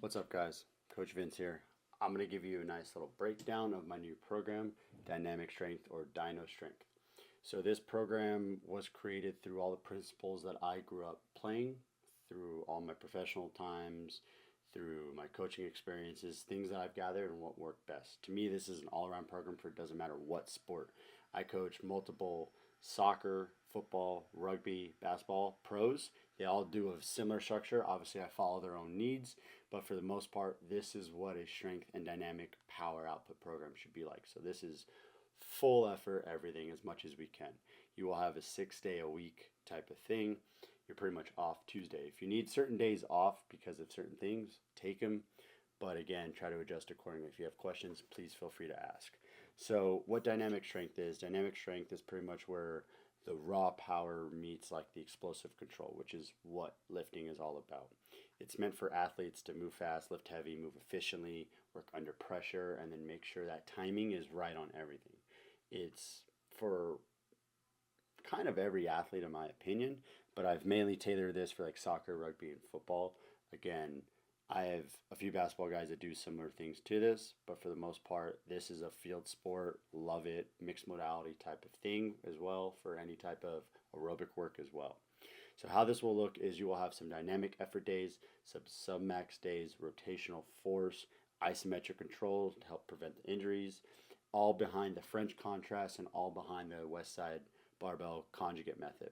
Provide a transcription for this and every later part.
What's up, guys? Coach Vince here. I'm going to give you a nice little breakdown of my new program, Dynamic Strength or Dyno Strength. So, this program was created through all the principles that I grew up playing, through all my professional times, through my coaching experiences, things that I've gathered and what worked best. To me, this is an all around program for it doesn't matter what sport. I coach multiple soccer, football, rugby, basketball pros. They all do a similar structure. Obviously, I follow their own needs, but for the most part, this is what a strength and dynamic power output program should be like. So, this is full effort, everything as much as we can. You will have a 6 day a week type of thing. You're pretty much off Tuesday. If you need certain days off because of certain things, take them. But again, try to adjust accordingly. If you have questions, please feel free to ask. So, what dynamic strength is pretty much where the raw power meets like the explosive control, which is what lifting is all about. It's meant for athletes to move fast, lift heavy, move efficiently, work under pressure, and then make sure that timing is right on everything. It's for kind of every athlete, in my opinion, but I've mainly tailored this for like soccer, rugby, and football. Again, I have a few basketball guys that do similar things to this, but for the most part, this is a field sport. Love it. Mixed modality type of thing as well for any type of aerobic work as well. So how this will look is you will have some dynamic effort days, some sub-max days, rotational force, isometric control to help prevent injuries, all behind the French contrast and all behind the West Side barbell conjugate method.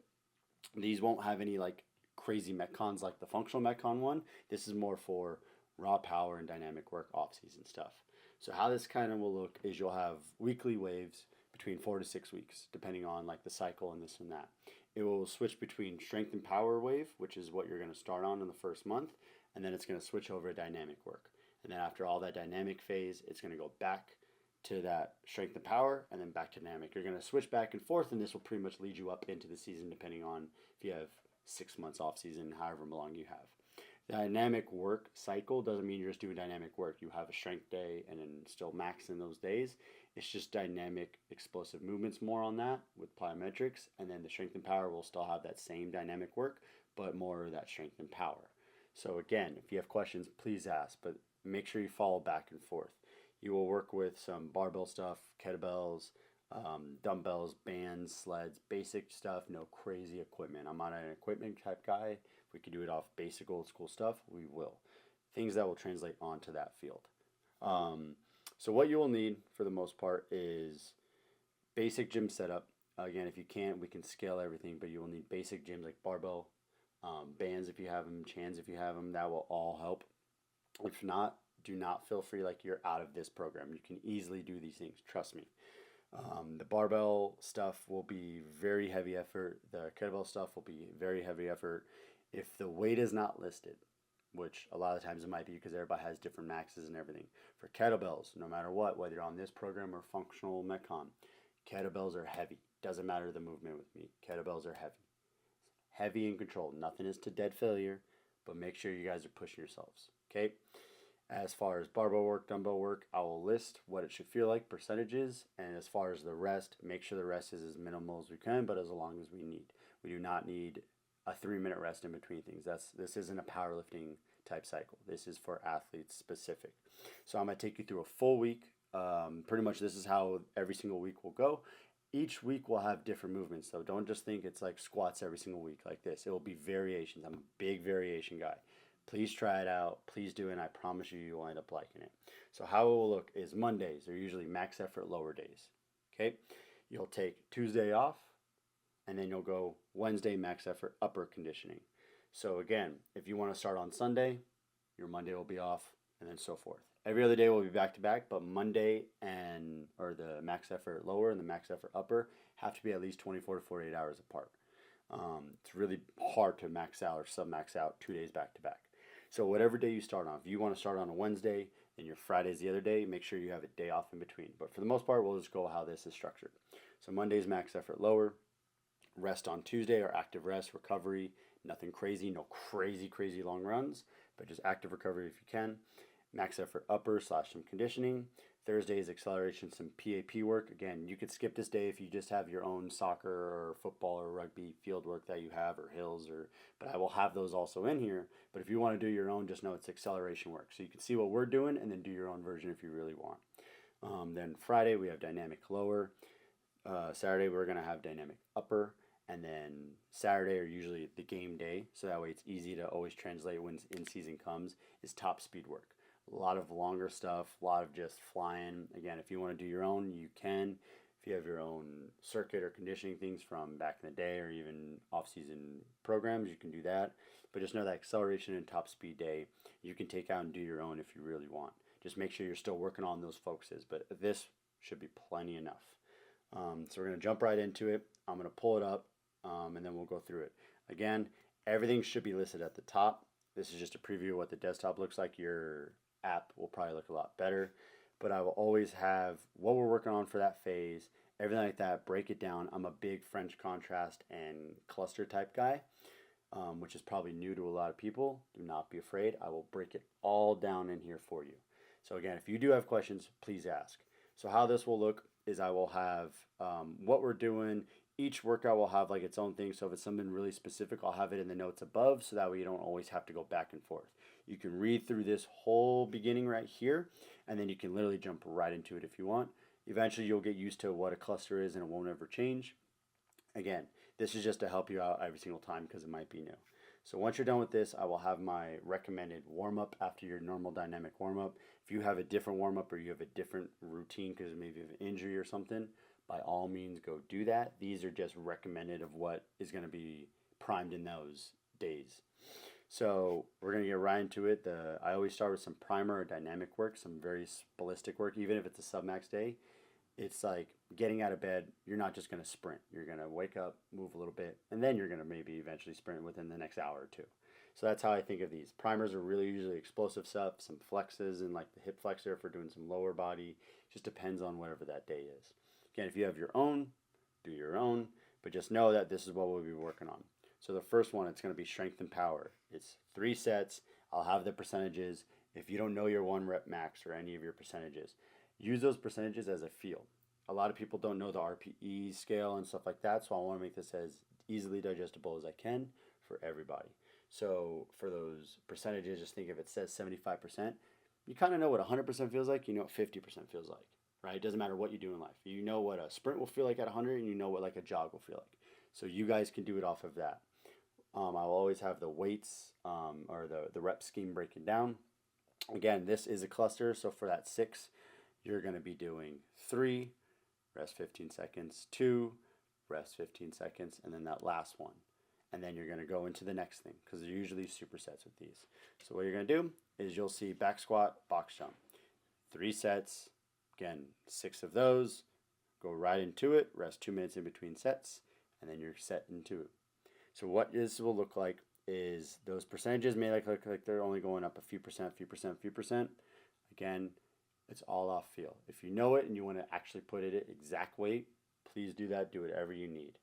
These won't have any like crazy metcons like the functional metcon one. This is more for raw power and dynamic work off season stuff. So how this kind of will look is you'll have weekly waves between 4 to 6 weeks, depending on like the cycle and this and that. It will switch between strength and power wave, which is what you're going to start on in the first month, and then it's going to switch over to dynamic work. And then after all that dynamic phase, it's going to go back to that strength and power and then back to dynamic. You're going to switch back and forth, and this will pretty much lead you up into the season depending on if you have 6 months off season, however long you have. The dynamic work cycle doesn't mean you're just doing dynamic work. You have a strength day and then still max in those days. It's just dynamic explosive movements more on that with plyometrics, and then the strength and power will still have that same dynamic work, but more of that strength and power. So again, if you have questions, please ask, but make sure you follow back and forth. You will work with some barbell stuff, kettlebells, dumbbells, bands, sleds, basic stuff, no crazy equipment. I'm not an equipment type guy. If we could do it off basic old school stuff, we will. Things that will translate onto that field. So what you will need for the most part is basic gym setup. Again, if you can't, we can scale everything, but you will need basic gyms like barbell, bands if you have them, chans if you have them. That will all help. If not, do not feel free like you're out of this program. You can easily do these things. Trust me. The barbell stuff will be very heavy effort. The kettlebell stuff will be very heavy effort. If the weight is not listed, which a lot of times it might be because everybody has different maxes and everything. For kettlebells, no matter what, whether you're on this program or functional metcon, kettlebells are heavy. Doesn't matter the movement with me. Kettlebells are heavy. Heavy and controlled. Nothing is to dead failure, but make sure you guys are pushing yourselves. Okay? As far as barbell work, dumbbell work, I will list what it should feel like, percentages, and as far as the rest, make sure the rest is as minimal as we can, but as long as we need. We do not need a 3-minute rest in between things. This isn't a powerlifting type cycle. This is for athletes specific. So I'm going to take you through a full week. Pretty much this is how every single week will go. Each week will have different movements, so don't just think it's like squats every single week like this. It will be variations. I'm a big variation guy. Please try it out. Please do it, and I promise you, you'll end up liking it. So how it will look is Mondays are usually max effort lower days. Okay? You'll take Tuesday off, and then you'll go Wednesday max effort upper conditioning. So again, if you want to start on Sunday, your Monday will be off, and then so forth. Every other day will be back to back, but Monday or the max effort lower and the max effort upper have to be at least 24 to 48 hours apart. It's really hard to max out or sub-max out 2 days back to back. So whatever day you start on, if you want to start on a Wednesday and your Friday's the other day, make sure you have a day off in between. But for the most part, we'll just go how this is structured. So Monday's max effort lower, rest on Tuesday or active rest, recovery, nothing crazy, no crazy long runs, but just active recovery if you can. max effort upper / some conditioning. Thursday is acceleration, some PAP work. Again, you could skip this day if you just have your own soccer or football or rugby field work that you have, or hills, but I will have those also in here. But if you want to do your own, just know it's acceleration work. So you can see what we're doing and then do your own version if you really want. Then Friday we have dynamic lower. Saturday we're going to have dynamic upper. And then Saturday, or usually the game day, so that way it's easy to always translate when in season comes, is top speed work. A lot of longer stuff, a lot of just flying. Again, if you want to do your own, you can. If you have your own circuit or conditioning things from back in the day or even off-season programs, you can do that. But just know that acceleration and top speed day, you can take out and do your own if you really want. Just make sure you're still working on those focuses, but this should be plenty enough. So we're going to jump right into it. I'm going to pull it up, and then we'll go through it. Again, everything should be listed at the top. This is just a preview of what the desktop looks like. Your app will probably look a lot better, but I will always have what we're working on for that phase, everything like that, break it down. I'm a big French contrast and cluster type guy, which is probably new to a lot of people. Do not be afraid. I will break it all down in here for you. So again, if you do have questions, please ask. So how this will look is I will have what we're doing. Each workout will have like its own thing. So if it's something really specific, I'll have it in the notes above, so that way you don't always have to go back and forth. You can read through this whole beginning right here, and then you can literally jump right into it if you want. Eventually you'll get used to what a cluster is and it won't ever change. Again, this is just to help you out every single time because it might be new. So once you're done with this, I will have my recommended warm-up after your normal dynamic warm-up. If you have a different warm-up or you have a different routine because maybe you have an injury or something, by all means go do that. These are just recommended of what is going to be primed in those days. So we're going to get right into it. I always start with some primer or dynamic work, some very ballistic work. Even if it's a submax day, it's like getting out of bed. You're not just going to sprint. You're going to wake up, move a little bit, and then you're going to maybe eventually sprint within the next hour or two. So that's how I think of these. Primers are really usually explosive stuff, some flexes and like the hip flexor for doing some lower body. Just depends on whatever that day is. Again, if you have your own, do your own, but just know that this is what we'll be working on. So the first one, it's going to be strength and power. It's 3 sets. I'll have the percentages. If you don't know your 1 rep max or any of your percentages, use those percentages as a feel. A lot of people don't know the RPE scale and stuff like that, so I want to make this as easily digestible as I can for everybody. So for those percentages, just think if it says 75%, you kind of know what 100% feels like, you know what 50% feels like, right? It doesn't matter what you do in life. You know what a sprint will feel like at 100, and you know what like a jog will feel like. So you guys can do it off of that. I'll always have the weights or the rep scheme breaking down. Again, this is a cluster, so for that 6, you're going to be doing 3, rest 15 seconds, 2, rest 15 seconds, and then that last one. And then you're going to go into the next thing because they're usually supersets with these. So what you're going to do is you'll see back squat, box jump. 3 sets, again, 6 of those. Go right into it, rest 2 minutes in between sets, and then you're set into it. So what this will look like is those percentages may look like they're only going up a few percent. Again, it's all off feel. If you know it and you want to actually put it at exact weight, please do that. Do whatever you need.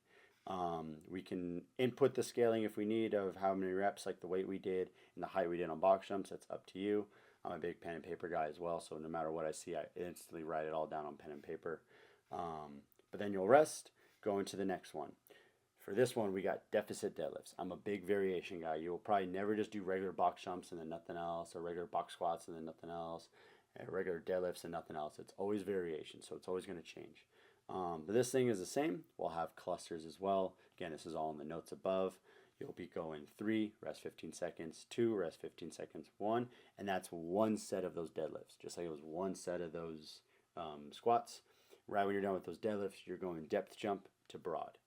We can input the scaling if we need of how many reps, like the weight we did and the height we did on box jumps. That's up to you. I'm a big pen and paper guy as well, so no matter what I see, I instantly write it all down on pen and paper. But then you'll rest, go into the next one. For this one, we got deficit deadlifts. I'm a big variation guy. You will probably never just do regular box jumps and then nothing else, or regular box squats and then nothing else, and regular deadlifts and nothing else. It's always variation, so it's always going to change. But this thing is the same. We'll have clusters as well. Again, this is all in the notes above. You'll be going 3, rest 15 seconds, 2, rest 15 seconds, 1, and that's 1 set of those deadlifts, just like it was 1 set of those squats. Right when you're done with those deadlifts, you're going depth jump to broad.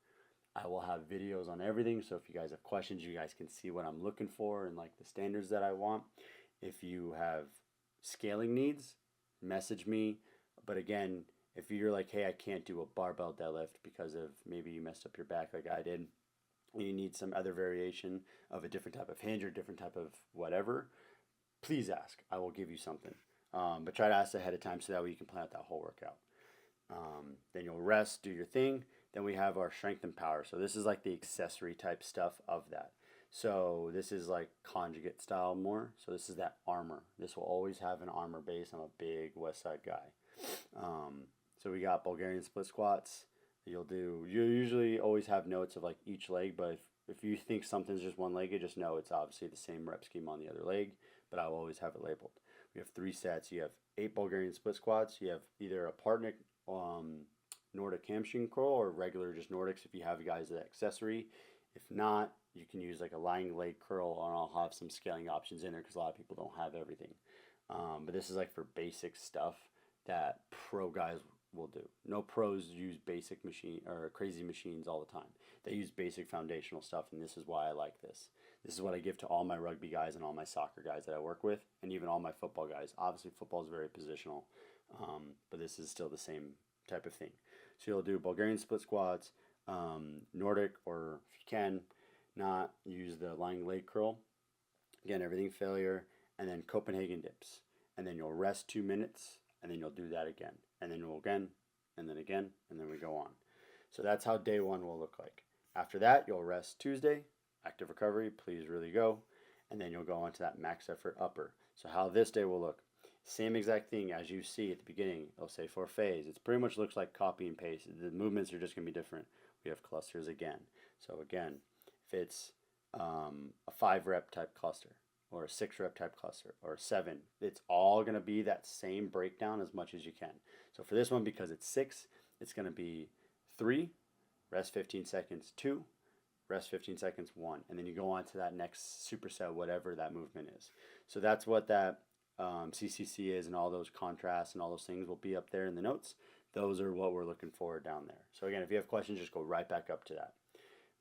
I will have videos on everything, so if you guys have questions, you guys can see what I'm looking for and like the standards that I want. If you have scaling needs, message me. But again, if you're like, hey, I can't do a barbell deadlift because of maybe you messed up your back like I did, and you need some other variation of a different type of hinge or different type of whatever, please ask. I will give you something. But try to ask ahead of time so that way you can plan out that whole workout. Then you'll rest, do your thing. Then we have our strength and power. So this is like the accessory type stuff of that. So this is like conjugate style more. So this is that armor. This will always have an armor base. I'm a big West Side guy. So we got Bulgarian split squats. You usually always have notes of like each leg, but if you think something's just one legged, just know it's obviously the same rep scheme on the other leg, but I will always have it labeled. We have 3 sets. You have 8 Bulgarian split squats. You have either a partner Nordic hamstring curl or regular just Nordics if you have guys that accessory. If not, you can use like a lying leg curl, and I'll have some scaling options in there because a lot of people don't have everything. But this is like for basic stuff that pro guys will do. No pros use basic machine or crazy machines all the time. They use basic foundational stuff, and this is why I like this. This is what I give to all my rugby guys and all my soccer guys that I work with, and even all my football guys. Obviously, football is very positional, but this is still the same type of thing. So you'll do Bulgarian split squats, Nordic, or if you can, not use the lying leg curl. Again, everything failure, and then Copenhagen dips. And then you'll rest 2 minutes, and then you'll do that again. And then you'll again, and then we go on. So that's how day 1 will look like. After that, you'll rest Tuesday, active recovery, please really go. And then you'll go on to that max effort upper. So how this day will look. Same exact thing as you see at the beginning. It'll say for phase. It pretty much looks like copy and paste. The movements are just going to be different. We have clusters again. So again, if it's a 5 rep type cluster or a 6 rep type cluster or a 7, it's all going to be that same breakdown as much as you can. So for this one, because it's 6, it's going to be 3, rest 15 seconds, 2, rest 15 seconds, 1. And then you go on to that next superset, whatever that movement is. So that's what that CCC is, and all those contrasts and all those things will be up there in the notes. Those are what we're looking for down there. So again, if you have questions, just go right back up to that.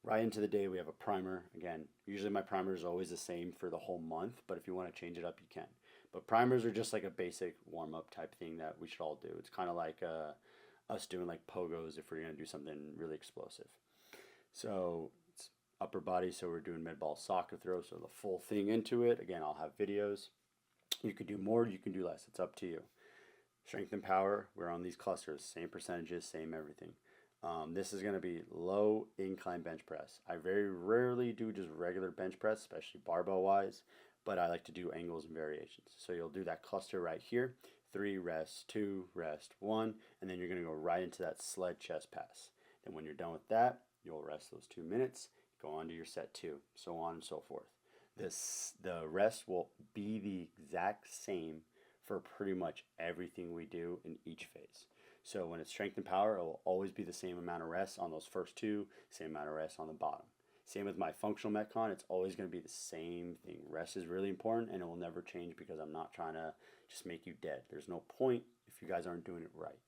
Right into the day, we have a primer. Again, usually my primer is always the same for the whole month, but if you want to change it up, you can. But primers are just like a basic warm-up type thing that we should all do. It's kind of like us doing like pogos if we're going to do something really explosive. So it's upper body, so we're doing med ball soccer throw, so the full thing into it. Again, I'll have videos. You can do more, you can do less. It's up to you. Strength and power, we're on these clusters. Same percentages, same everything. This is going to be low incline bench press. I very rarely do just regular bench press, especially barbell wise, but I like to do angles and variations. So you'll do that cluster right here. 3, rest 2, rest 1, and then you're going to go right into that sled chest pass. And when you're done with that, you'll rest those 2 minutes, go on to your set 2, so on and so forth. The rest will be the exact same for pretty much everything we do in each phase. So when it's strength and power, it will always be the same amount of rest on those first 2, same amount of rest on the bottom. Same with my functional Metcon, it's always going to be the same thing. Rest is really important, and it will never change because I'm not trying to just make you dead. There's no point if you guys aren't doing it right.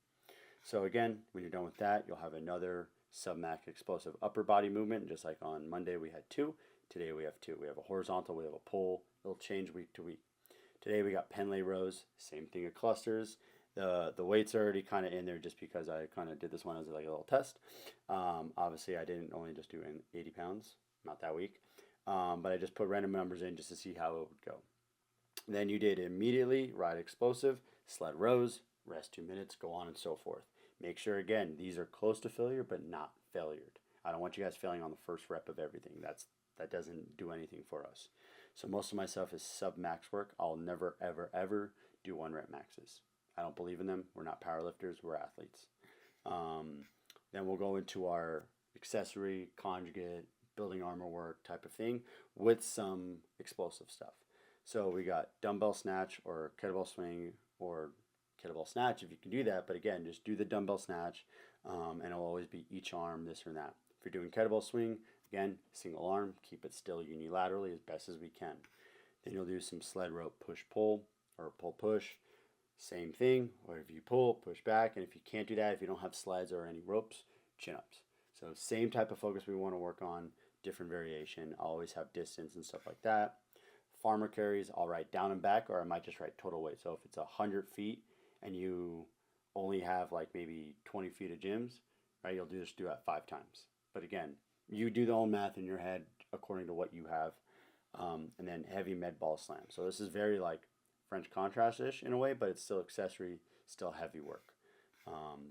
So again, when you're done with that, you'll have another submax explosive upper body movement, just like on Monday we had 2. Today we have 2. We have a horizontal, we have a pull. It'll change week to week. Today we got Pendlay rows, same thing of clusters. The weights are already kind of in there just because I kind of did this one as like a little test. Obviously I didn't only just do 80 pounds, not that week. But I just put random numbers in just to see how it would go. Then you did immediately ride explosive, sled rows, rest 2 minutes, go on and so forth. Make sure again, these are close to failure but not failured. I don't want you guys failing on the first rep of everything. That doesn't do anything for us. So most of my stuff is sub-max work. I'll never, ever, ever do 1 rep maxes. I don't believe in them. We're not powerlifters. We're athletes. Then we'll go into our accessory, conjugate, building armor work type of thing with some explosive stuff. So we got dumbbell snatch or kettlebell swing or kettlebell snatch if you can do that. But again, just do the dumbbell snatch and it'll always be each arm, this or that. If you're doing kettlebell swing, again, single arm, keep it still unilaterally as best as we can. Then you'll do some sled rope push-pull or pull-push. Same thing, or if you pull, push back, and if you can't do that, if you don't have sleds or any ropes, chin-ups. So same type of focus we want to work on, different variation. I'll always have distance and stuff like that. Farmer carries, I'll write down and back, or I might just write total weight. So if it's 100 feet and you only have like maybe 20 feet of gyms, right, you'll just do that 5 times. But again, you do the own math in your head according to what you have. And then heavy med ball slam. So this is very like French contrast-ish in a way, but it's still accessory, still heavy work.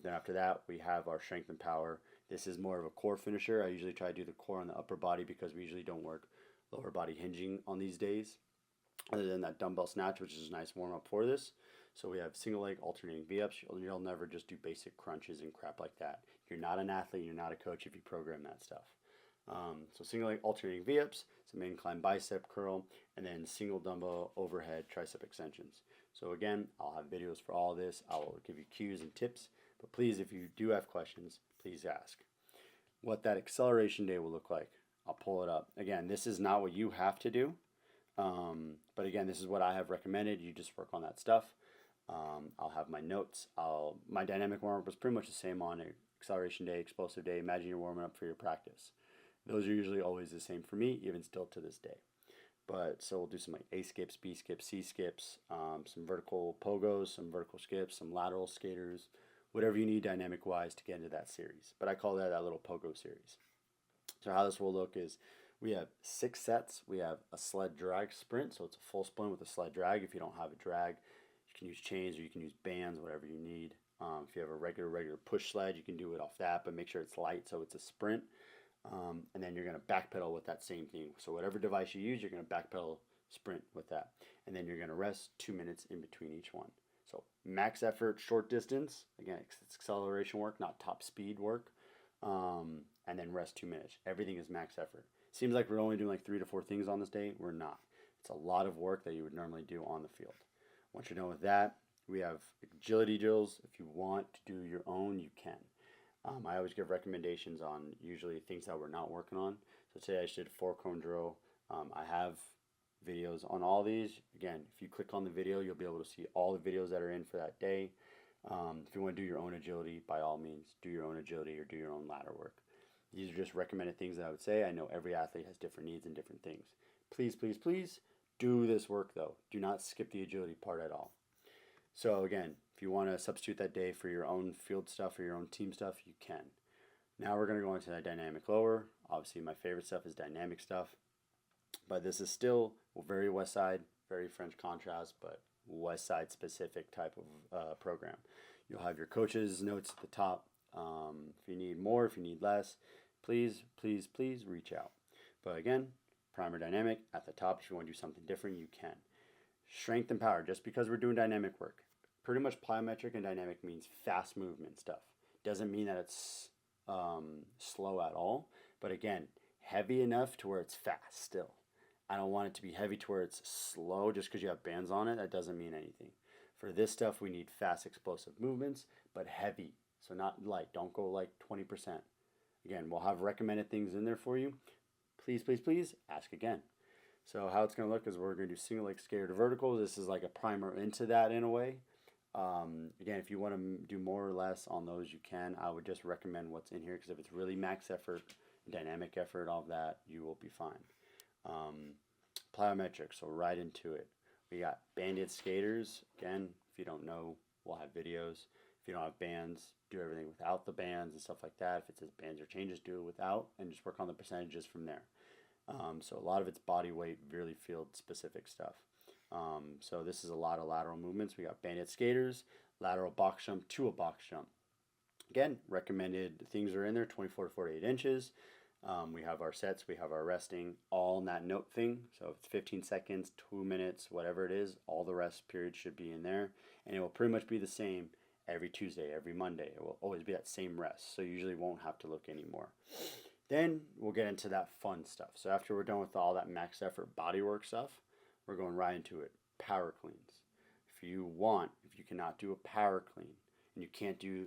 Then after that, we have our strength and power. This is more of a core finisher. I usually try to do the core on the upper body because we usually don't work lower body hinging on these days, other than that dumbbell snatch, which is a nice warm up for this. So we have single leg alternating V-ups. You'll never just do basic crunches and crap like that. You're not an athlete, you're not a coach if you program that stuff. So single leg alternating V-ups, some incline bicep curl, and then single dumbbell overhead tricep extensions. So again, I'll have videos for all this. I will give you cues and tips, but please, if you do have questions, please ask. What that acceleration day will look like, I'll pull it up. Again, this is not what you have to do, but again, this is what I have recommended. You just work on that stuff. I'll have my notes. My dynamic warm-up was pretty much the same on acceleration day, explosive day. Imagine you're warming up for your practice. Those are usually always the same for me, even still to this day. But so we'll do some like A skips, B skips, C skips, some vertical pogos, some vertical skips, some lateral skaters, whatever you need dynamic wise to get into that series. But I call that little pogo series. So how this will look is we have 6 sets. We have a sled drag sprint, so it's a full sprint with a sled drag. If you don't have a drag, you can use chains or you can use bands, whatever you need. If you have a regular push sled, you can do it off that, but make sure it's light so it's a sprint. And then you're going to backpedal with that same thing. So whatever device you use, you're going to backpedal sprint with that. And then you're going to rest 2 minutes in between each one. So max effort, short distance. Again, it's acceleration work, not top speed work. And then rest 2 minutes. Everything is max effort. Seems like we're only doing like 3 to 4 things on this day. We're not. It's a lot of work that you would normally do on the field. Once you're done with that, we have agility drills. If you want to do your own, you can. I always give recommendations on usually things that we're not working on. So today I just did a 4-cone drill. I have videos on all these. Again, if you click on the video, you'll be able to see all the videos that are in for that day. If you want to do your own agility, by all means, do your own agility or do your own ladder work. These are just recommended things that I would say. I know every athlete has different needs and different things. Please, please, please do this work though. Do not skip the agility part at all. So again, if you want to substitute that day for your own field stuff or your own team stuff, you can. Now we're going to go into that dynamic lower. Obviously my favorite stuff is dynamic stuff, but this is still very West Side, very French contrast, but West Side specific type of program. You'll have your coach's notes at the top. If you need more, if you need less, please, please, please reach out. But again, primer dynamic at the top. If you want to do something different, you can. Strength and power, just because we're doing dynamic work. Pretty much plyometric and dynamic means fast movement stuff. Doesn't mean that it's slow at all. But again, heavy enough to where it's fast still. I don't want it to be heavy to where it's slow just because you have bands on it. That doesn't mean anything. For this stuff, we need fast, explosive movements, but heavy. So not light. Don't go like 20%. Again, we'll have recommended things in there for you. Please, please, please ask again. So how it's going to look is we're going to do single leg skater to vertical. This is like a primer into that in a way. Again, if you want to do more or less on those, you can. I would just recommend what's in here because if it's really max effort, dynamic effort, all of that, you will be fine. Plyometric, so right into it. We got banded skaters. Again, if you don't know, we'll have videos. If you don't have bands, do everything without the bands and stuff like that. If it says bands or changes, do it without and just work on the percentages from there. So a lot of it's body weight, really field specific stuff. So this is a lot of lateral movements. We got banded skaters, lateral box jump to a box jump. Again, recommended things are in there, 24 to 48 inches. We have our sets, we have our resting, all in that note thing. So if it's 15 seconds, 2 minutes, whatever it is, all the rest periods should be in there. And it will pretty much be the same every Tuesday, every Monday. It will always be that same rest. So you usually won't have to look anymore. Then we'll get into that fun stuff. So after we're done with all that max effort bodywork stuff, we're going right into it. Power cleans. If you cannot do a power clean and you can't do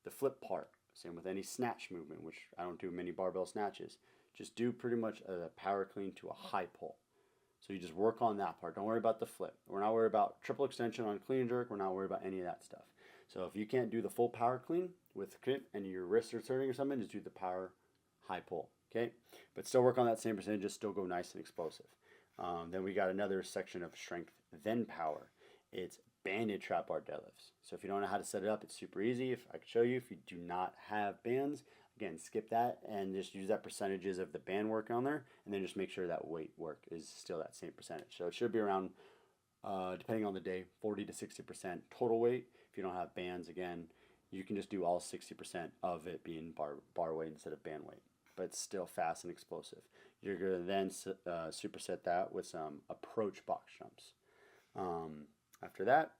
the flip part, same with any snatch movement, which I don't do many barbell snatches, just do pretty much a power clean to a high pull. So you just work on that part. Don't worry about the flip. We're not worried about triple extension on clean and jerk. We're not worried about any of that stuff. So if you can't do the full power clean with grip and your wrists are turning or something, just do the power high pull, okay? But still work on that same percentage, just still go nice and explosive. Then we got another section of strength, then power. It's banded trap bar deadlifts. So if you don't know how to set it up, it's super easy. If I could show you, if you do not have bands, again, skip that and just use that percentages of the band work on there, and then just make sure that weight work is still that same percentage. So it should be around, depending on the day, 40 to 60% total weight. If you don't have bands, again, you can just do all 60% of it being bar weight instead of band weight. but it's still fast and explosive. You're going to then superset that with some approach box jumps. After that,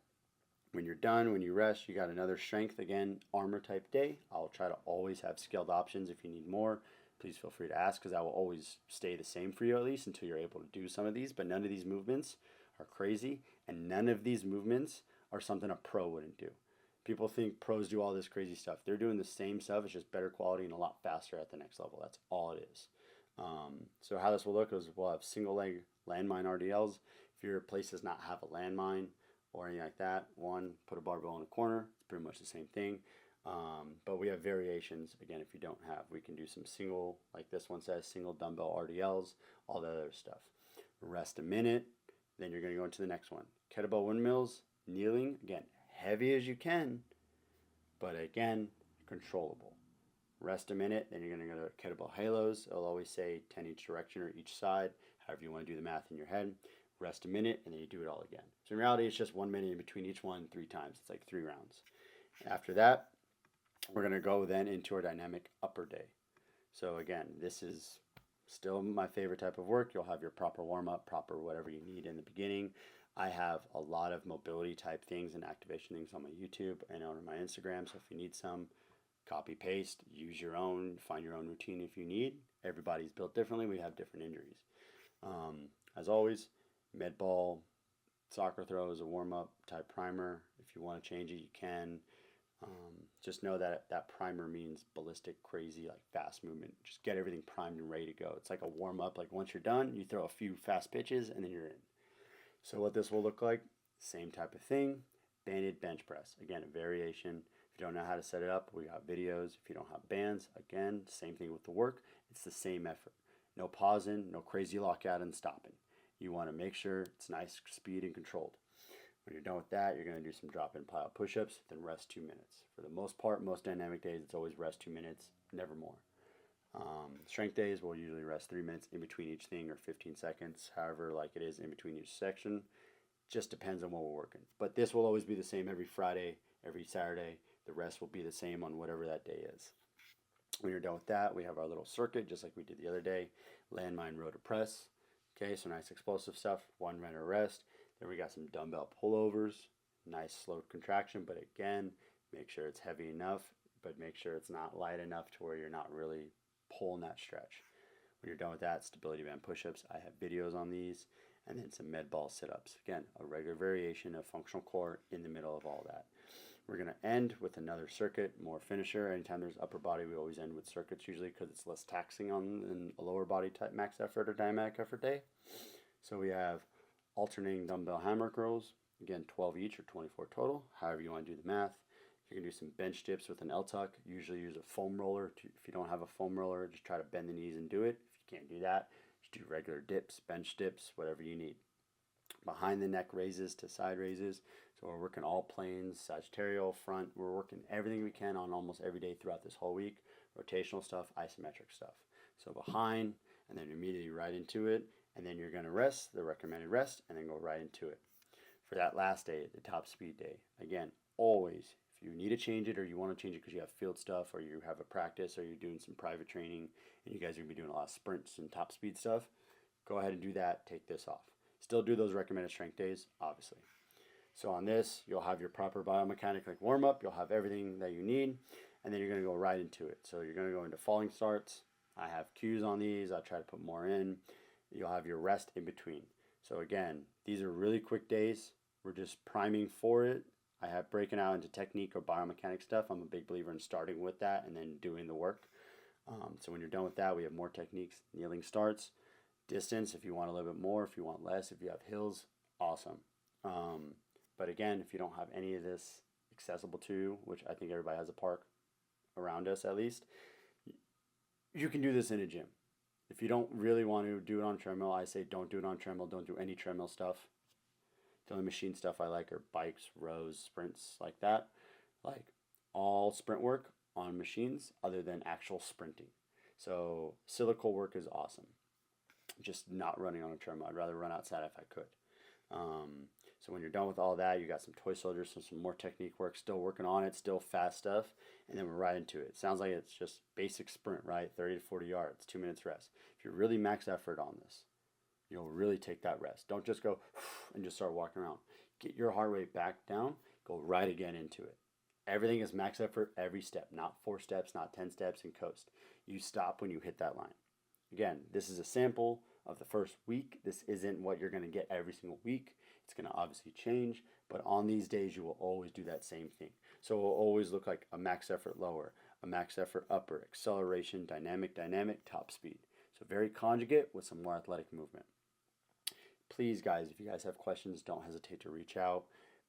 when you're done, when you rest, you got another strength, again, armor type day. I'll try to always have scaled options. If you need more, please feel free to ask, because I will always stay the same for you at least until you're able to do some of these. But none of these movements are crazy, and none of these movements are something a pro wouldn't do. People think pros do all this crazy stuff. They're doing the same stuff. It's just better quality and a lot faster at the next level. That's all it is. So how this will look is we'll have single leg landmine RDLs. If your place does not have a landmine or anything like that, one, put a barbell in a corner. It's pretty much the same thing. But we have variations. Again, if you don't have, we can do some single, like this one says, single dumbbell RDLs, all the other stuff. Rest a minute, then you're going to go into the next one. Kettlebell windmills, kneeling, again, heavy as you can, but again, controllable. Rest a minute, then you're going to go to kettlebell halos. It'll always say 10 each direction or each side, however you want to do the math in your head. Rest a minute, and then you do it all again. So in reality, it's just 1 minute in between each one 3 times. It's like 3 rounds. After that, we're going to go then into our dynamic upper day. So again, this is still my favorite type of work. You'll have your proper warm-up, proper whatever you need in the beginning. I have a lot of mobility type things and activation things on my YouTube and on my Instagram. So if you need some, copy, paste, use your own, find your own routine if you need. Everybody's built differently. We have different injuries. As always, med ball, soccer throw is a warm-up type primer. If you want to change it, you can. Just know that that primer means ballistic, crazy, like fast movement. Just get everything primed and ready to go. It's like a warm-up. Like once you're done, you throw a few fast pitches and then you're in. So what this will look like, same type of thing, banded bench press. Again, a variation. If you don't know how to set it up, we got videos. If you don't have bands, again, same thing with the work. It's the same effort. No pausing, no crazy lockout and stopping. You want to make sure it's nice speed and controlled. When you're done with that, you're going to do some drop-in plyo push-ups, then rest 2 minutes. For the most part, most dynamic days, it's always rest 2 minutes, never more. Strength days, we'll usually rest 3 minutes in between each thing or 15 seconds, however like it is in between each section. Just depends on what we're working. But this will always be the same every Friday, every Saturday. The rest will be the same on whatever that day is. When you're done with that, we have our little circuit, just like we did the other day. Landmine row to press. Okay, so nice explosive stuff, 1 minute rest. Then we got some dumbbell pullovers, nice slow contraction, but again, make sure it's heavy enough, but make sure it's not light enough to where you're not really pulling that stretch. When you're done with that, stability band push-ups, I have videos on these, and then some med ball sit-ups. Again, a regular variation of functional core in the middle of all that. We're going to end with another circuit, more finisher. Anytime there's upper body, we always end with circuits usually because it's less taxing on than a lower body type max effort or dynamic effort day. So we have alternating dumbbell hammer curls, again 12 each or 24 total, however you want to do the math. You can do some bench dips with an L-tuck. Usually use a foam roller. If you don't have a foam roller, just try to bend the knees and do it. If you can't do that, just do regular dips, bench dips, whatever you need. Behind the neck raises to side raises. So we're working all planes, sagittal, front. We're working everything we can on almost every day throughout this whole week. Rotational stuff, isometric stuff. So behind, and then immediately right into it. And then you're going to rest, the recommended rest, and then go right into it. For that last day, the top speed day, again, always, if you need to change it or you want to change it because you have field stuff or you have a practice or you're doing some private training and you guys are going to be doing a lot of sprints and top speed stuff, go ahead and do that, take this off. Still do those recommended strength days, obviously. So on this, you'll have your proper biomechanic like warm-up, you'll have everything that you need, and then you're going to go right into it. So you're going to go into falling starts. I have cues on these, I try to put more in. You'll have your rest in between. So again, these are really quick days. We're just priming for it. I have breaking out into technique or biomechanic stuff. I'm a big believer in starting with that and then doing the work. So when you're done with that, we have more techniques. Kneeling starts, distance if you want a little bit more, if you want less, if you have hills, awesome. But again, if you don't have any of this accessible to you, which I think everybody has a park around us at least, you can do this in a gym. If you don't really want to do it on treadmill, I say don't do it on treadmill. Don't do any treadmill stuff. The only machine stuff I like are bikes, rows, sprints like that. Like all sprint work on machines other than actual sprinting. So silical work is awesome. Just not running on a treadmill. I'd rather run outside if I could. So when you're done with all that, you got some toy soldiers, some more technique work, still working on it, still fast stuff, and then we're right into it. Sounds like it's just basic sprint, right? 30 to 40 yards, 2 minutes rest. If you're really max effort on this, you'll really take that rest. Don't just go and just start walking around. Get your heart rate back down, go right again into it. Everything is max effort every step, not 4 steps, not 10 steps, and coast. You stop when you hit that line. Again, this is a sample of the first week. This isn't what you're going to get every single week. It's going to obviously change, but on these days, you will always do that same thing. So it will always look like a max effort lower, a max effort upper, acceleration, dynamic, top speed. So very conjugate with some more athletic movement. Please, guys, if you guys have questions, don't hesitate to reach out.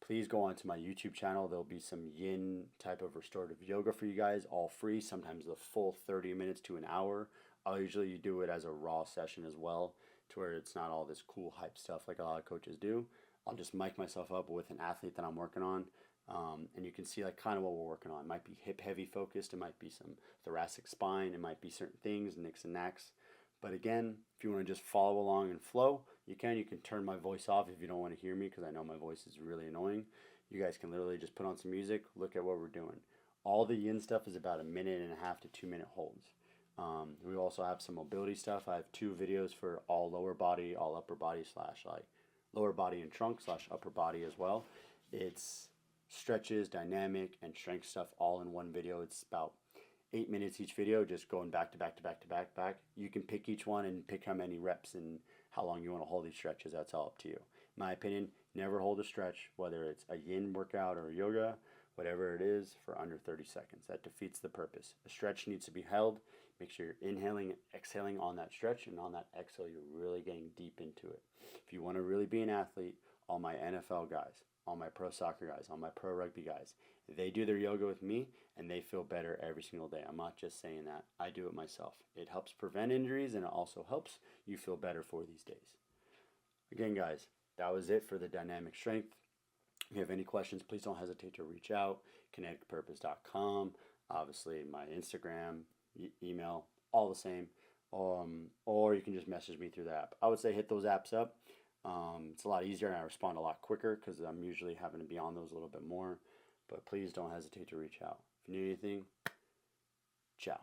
Please go onto my YouTube channel. There'll be some yin type of restorative yoga for you guys, all free, sometimes the full 30 minutes to an hour. I'll usually do it as a raw session as well, to where it's not all this cool hype stuff like a lot of coaches do. I'll just mic myself up with an athlete that I'm working on, and you can see like kind of what we're working on. It might be hip heavy focused, it might be some thoracic spine, it might be certain things, nicks and knacks. But again, if you want to just follow along and flow, you can. You can turn my voice off if you don't want to hear me, because I know my voice is really annoying. You guys can literally just put on some music, look at what we're doing. All the yin stuff is about 1.5 to 2 minute holds. We also have some mobility stuff. I have 2 videos for all lower body, all upper body / like lower body and trunk / upper body as well. It's stretches, dynamic, and strength stuff all in one video. It's about 8 minutes each video, just going back to back to back to back back. You can pick each one and pick how many reps and how long you want to hold these stretches. That's all up to you. In my opinion, never hold a stretch, whether it's a yin workout or yoga, whatever it is, for under 30 seconds. That defeats the purpose. A stretch needs to be held. Make sure you're inhaling and exhaling on that stretch, and on that exhale, you're really getting deep into it. If you want to really be an athlete, all my NFL guys, all my pro soccer guys, all my pro rugby guys, they do their yoga with me, and they feel better every single day. I'm not just saying that. I do it myself. It helps prevent injuries, and it also helps you feel better for these days. Again, guys, that was it for the dynamic strength. If you have any questions, please don't hesitate to reach out. kineticpurpose.com, obviously my Instagram, email, all the same. Or you can just message me through the app. I would say hit those apps up. It's a lot easier, and I respond a lot quicker because I'm usually having to be on those a little bit more. But please don't hesitate to reach out. If you need anything, ciao.